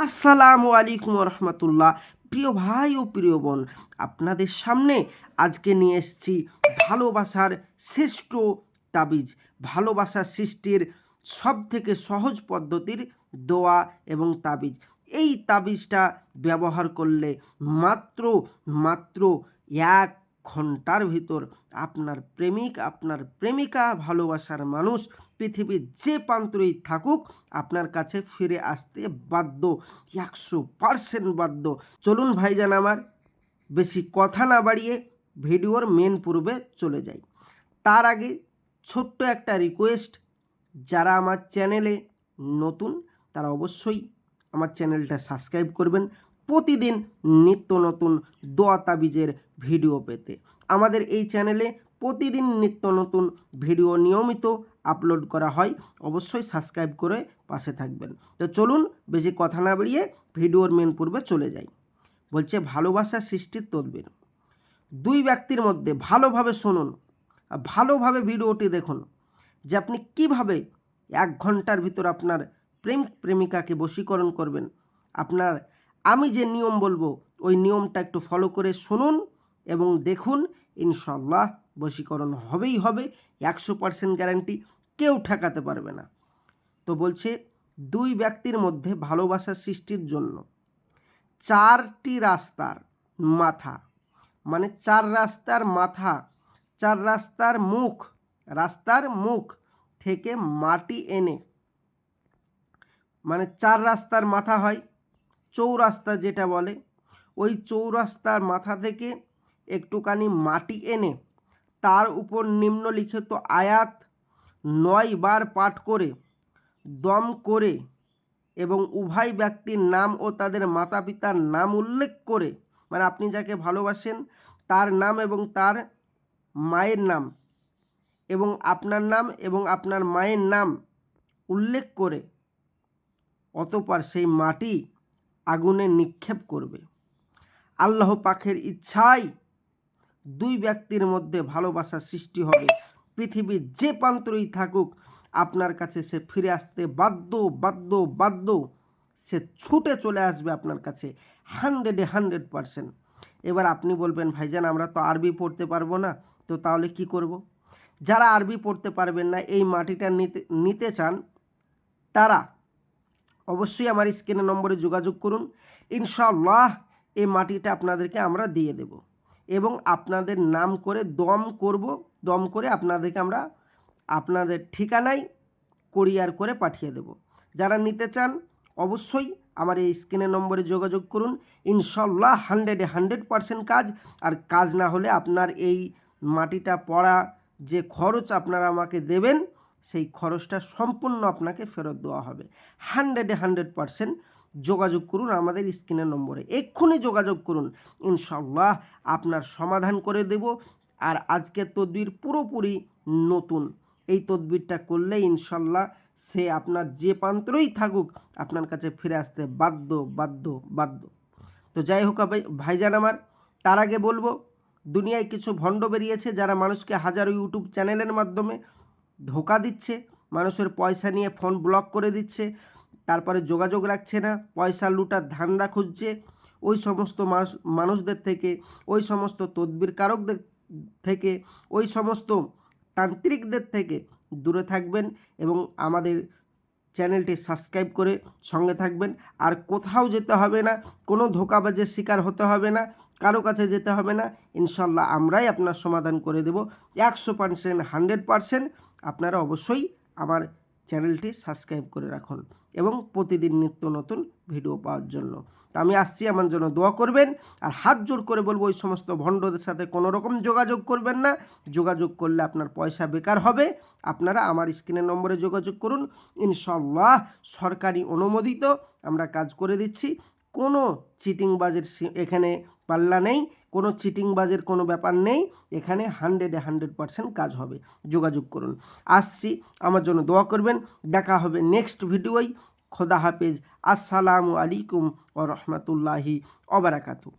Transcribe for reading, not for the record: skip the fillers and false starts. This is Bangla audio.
আসসালামু আলাইকুম রহমতুল্লাহ। প্রিয় ভাই ও প্রিয় বোন, আপনাদের সামনে আজকে নিয়ে এসেছি ভালোবাসার শ্রেষ্ঠ তাবিজ, ভালোবাসার সৃষ্টির সব থেকে সহজ পদ্ধতির দোয়া এবং তাবিজ। এই তাবিজটা ব্যবহার করলে মাত্র মাত্র 1 ঘন্টার ভিতর আপনার প্রেমিক, আপনার প্রেমিকা, ভালোবাসার মানুষ পৃথিবীর যে প্রান্তরেই থাকুক আপনার কাছে ফিরে আসতে বাধ্য, 100% বাধ্য। চলুন ভাইজান আমার, বেশি কথা না বাড়িয়ে ভিডিওর মেন পূর্বে চলে যাই। তার আগে ছোট্ট একটা রিকোয়েস্ট, যারা আমার চ্যানেলে নতুন তারা অবশ্যই আমার চ্যানেলটা সাবস্ক্রাইব করবেন প্রতিদিন নিত্য নতুন দোয়া তাবিজের ভিডিও পেতে। আমাদের এই চ্যানেলে প্রতিদিন নিত্য নতুন ভিডিও নিয়মিত আপলোড করা হয়, অবশ্যই সাবস্ক্রাইব করে পাশে থাকবেন। তো চলুন বেশি কথা না বাড়িয়ে ভিডিওর মেন পূর্বে চলে যাই। বলছে ভালোবাসা সৃষ্টির তদবির। দুই ব্যক্তির মধ্যে ভালোভাবে শুনুন, ভালোভাবে ভিডিওটি দেখুন যে আপনি কিভাবে 1 ঘন্টার ভিতর আপনার প্রেমিক প্রেমিকাকে বশীকরণ করবেন। আপনার আমি যে নিয়ম বলবো ওই নিয়মটা একটু ফলো করে শুনুন এবং দেখুন, ইনশাল্লাহ বশীকরণ হবেই হবে, 100% গ্যারান্টি, কেউ ঠেকাতে পারবে না। তো বলছে দুই ব্যক্তির মধ্যে ভালোবাসা সৃষ্টির জন্য 4টি রাস্তার মাথা, মানে 4 রাস্তার মাথা, 4 রাস্তার মুখ থেকে মাটি এনে, মানে 4 রাস্তার মাথা হয় চৌরাস্তা যেটা বলে, ওই চৌরাস্তার মাথা থেকে একটুখানি মাটি এনে তার উপর নিম্নলিখিত আয়াত 9 বার পাঠ করে দম করে এবং উভয় ব্যক্তির নাম ও তাদের মাতা পিতার নাম উল্লেখ করে, মানে আপনি যাকে ভালোবাসেন তার নাম এবং তার মায়ের নাম এবং আপনার নাম এবং আপনার মায়ের নাম উল্লেখ করে অতঃপর সেই মাটি আগুনে নিক্ষেপ করবে। আল্লাহ পাকের ইচ্ছায় দুই ব্যক্তির মধ্যে ভালোবাসার সৃষ্টি হবে। পৃথিবীর যে প্রান্তরেই থাকুক আপনার কাছে সে ফিরে আসতে বাধ্য। সে ছুটে চলে আসবে আপনার কাছে 100%। এবার আপনি বলবেন ভাইজান আমরা তো আরবি পড়তে পারবো না, তো তাহলে কি করব? যারা আরবি পড়তে পারবেন না, এই মাটিটা নিতে চান, তারা অবশ্যই আমার স্ক্রিনের নম্বরে যোগাযোগ করুন। ইনশাআল্লাহ এই মাটিটা আপনাদেরকে আমরা দিয়ে দেব এবং আপনাদের নাম করে দম করে আপনাদেরকে আমরা আপনাদের ঠিকানায় কুরিয়ার করে পাঠিয়ে দেব। যারা নিতে চান অবশ্যই আমার এই স্ক্রিনের নম্বরে যোগাযোগ করুন। ইনশাআল্লাহ 100% কাজ। আর কাজ না হলে আপনার এই মাটিটা পড়া যে খরচ আপনারা আমাকে দেবেন, সেই খরচটা সম্পূর্ণ আপনাকে ফেরত দেওয়া হবে। 100% যোগাযোগ করুন আমাদের স্ক্রিনের নম্বরে, এক্ষুনি যোগাযোগ করুন, ইনশাআল্লাহ আপনার সমাধান করে দেব। আর আজকের তদবির পুরোপুরি নতুন, এই তদবিরটা করলে ইনশাআল্লাহ সে আপনার যে প্রান্তরেই থাকুক আপনার কাছে ফিরে আসতে বাধ্য। তো যাই হোক ভাইজান আমার, তার আগে বলবো দুনিয়ায় কিছু ভণ্ড বেরিয়েছে যারা মানুষকে হাজারো ইউটিউব চ্যানেলের মাধ্যমে ধোঁকা দিচ্ছে, মানুষের পয়সা নিয়ে ফোন ব্লক করে দিচ্ছে, তারপরে যোগাযোগ রাখছে না, পয়সা লুটার ধান্দা খুঁজছে। ওই সমস্ত মানুষদের থেকে, ওই সমস্ত তদবির কারকদের থেকে, ওই সমস্ত তান্ত্রিকদের থেকে দূরে থাকবেন এবং আমাদের চ্যানেলটি সাবস্ক্রাইব করে সঙ্গে থাকবেন। আর কোথাও যেতে হবে না, কোনো ধোঁকাবাজের শিকার হতে হবে না, কারো কাছে যেতে হবে না, ইনশাল্লাহ আমরাই আপনার সমাধান করে দেব 100%, 100%। আপনারা অবশ্যই আমার চ্যানেলটি সাবস্ক্রাইব করে রাখুন এবং প্রতিদিন নিত্য নতুন ভিডিও পাওয়ার জন্য। তো আমি আসছি, আমার জন্য দোয়া করবেন। আর হাত জোর করে বলবো ওই সমস্ত ভণ্ডদের সাথে কোনো রকম যোগাযোগ করবেন না। যোগাযোগ করলে আপনার পয়সা বেকার হবে। আপনারা আমার স্ক্রিনের নম্বরে যোগাযোগ করুন, ইনশাআল্লাহ সরকারি অনুমোদিত আমরা কাজ করে দিচ্ছি। কোনো চিটিংবাজের এখানে পাল্লা নেই, কোনো চিটিংবাজের কোনো ব্যাপার নেই, এখানে 100% কাজ হবে। যোগাযোগ করুন। আসছি, আমার জন্য দোয়া করবেন। দেখা হবে নেক্সট ভিডিওয়। খোদা হাফেজ। আসসালামু আলাইকুম ওয়া রাহমাতুল্লাহি ওয়া বারাকাতুহু।